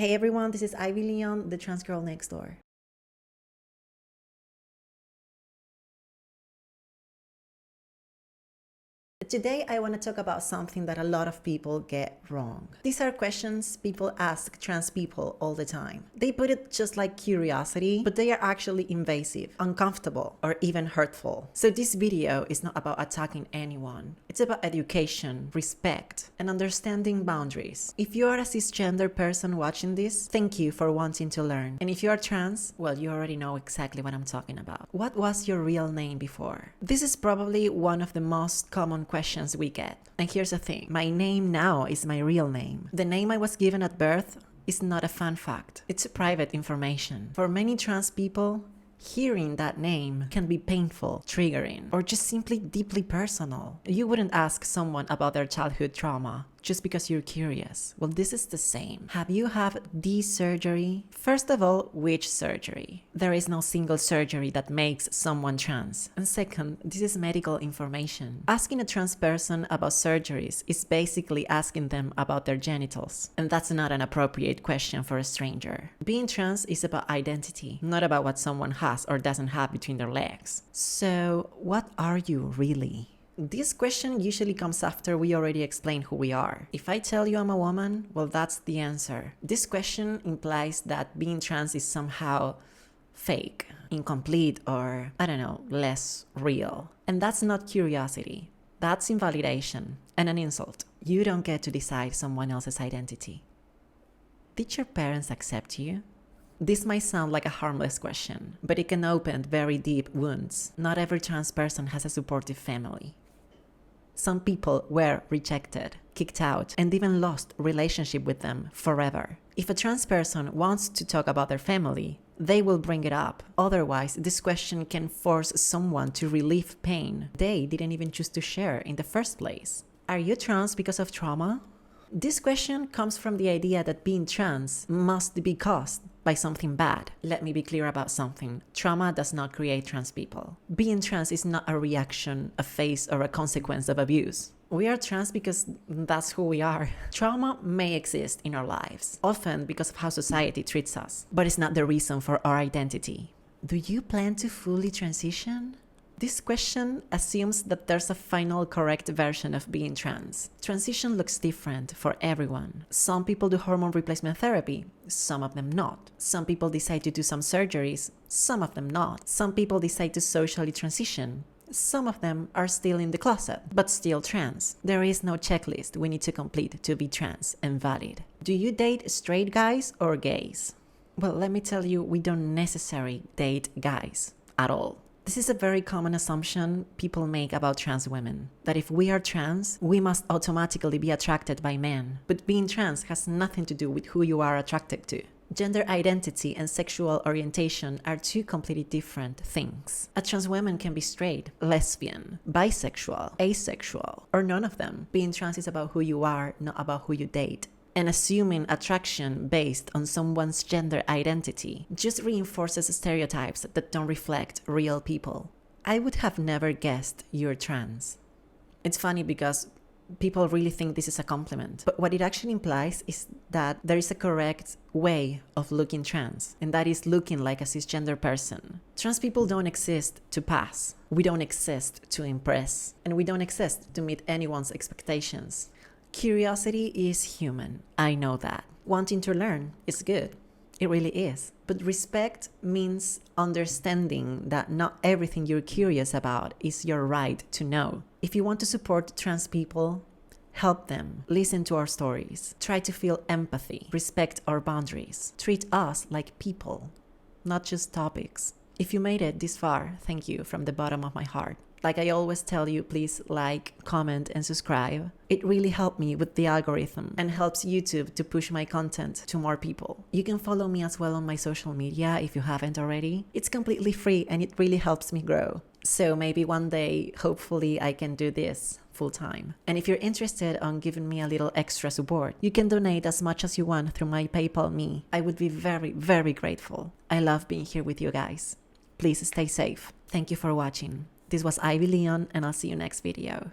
Hey everyone, this is Ivy Leon, the trans girl next door. Today, I want to talk about something that a lot of people get wrong. These are questions people ask trans people all the time. They put it just like curiosity, but they are actually invasive, uncomfortable, or even hurtful. So this video is not about attacking anyone. It's about education, respect, and understanding boundaries. If you are a cisgender person watching this, thank you for wanting to learn. And if you are trans, well, you already know exactly what I'm talking about. What was your real name before? This is probably one of the most common questions we get. And here's the thing, my name now is my real name. The name I was given at birth is not a fun fact. It's private information. For many trans people, hearing that name can be painful, triggering, or just simply deeply personal. You wouldn't ask someone about their childhood trauma just because you're curious. Well, this is the same. Have you had the surgery? First of all, which surgery? There is no single surgery that makes someone trans. And second, this is medical information. Asking a trans person about surgeries is basically asking them about their genitals. And that's not an appropriate question for a stranger. Being trans is about identity, not about what someone has or doesn't have between their legs. So, what are you really? This question usually comes after we already explain who we are. If I tell you I'm a woman, well, that's the answer. This question implies that being trans is somehow fake, incomplete, or, I don't know, less real. And that's not curiosity. That's invalidation and an insult. You don't get to decide someone else's identity. Did your parents accept you? This might sound like a harmless question, but it can open very deep wounds. Not every trans person has a supportive family. Some people were rejected, kicked out, and even lost relationship with them forever. If a trans person wants to talk about their family, they will bring it up. Otherwise, this question can force someone to relieve pain they didn't even choose to share in the first place. Are you trans because of trauma? This question comes from the idea that being trans must be caused by something bad. Let me be clear about something. Trauma does not create trans people. Being trans is not a reaction, a phase, or a consequence of abuse. We are trans because that's who we are. Trauma may exist in our lives, often because of how society treats us, but it's not the reason for our identity. Do you plan to fully transition? This question assumes that there's a final correct version of being trans. Transition looks different for everyone. Some people do hormone replacement therapy, some of them not. Some people decide to do some surgeries, some of them not. Some people decide to socially transition. Some of them are still in the closet, but still trans. There is no checklist we need to complete to be trans and valid. Do you date straight guys or gays? Well, let me tell you, we don't necessarily date guys at all. This is a very common assumption people make about trans women, that if we are trans, we must automatically be attracted by men. But being trans has nothing to do with who you are attracted to. Gender identity and sexual orientation are two completely different things. A trans woman can be straight, lesbian, bisexual, asexual, or none of them. Being trans is about who you are, not about who you date. And assuming attraction based on someone's gender identity just reinforces stereotypes that don't reflect real people. I would have never guessed you're trans. It's funny because people really think this is a compliment, but what it actually implies is that there is a correct way of looking trans, and that is looking like a cisgender person. Trans people don't exist to pass. We don't exist to impress, and we don't exist to meet anyone's expectations. Curiosity is human. I know that. Wanting to learn is good. It really is. But respect means understanding that not everything you're curious about is your right to know. If you want to support trans people, help them. Listen to our stories. Try to feel empathy. Respect our boundaries. Treat us like people, not just topics. If you made it this far, thank you from the bottom of my heart. Like I always tell you, please like, comment, and subscribe. It really helped me with the algorithm and helps YouTube to push my content to more people. You can follow me as well on my social media if you haven't already. It's completely free and it really helps me grow. So maybe one day, hopefully, I can do this full time. And if you're interested on giving me a little extra support, you can donate as much as you want through my PayPal me. I would be very, very grateful. I love being here with you guys. Please stay safe. Thank you for watching. This was Ivy Leon, and I'll see you next video.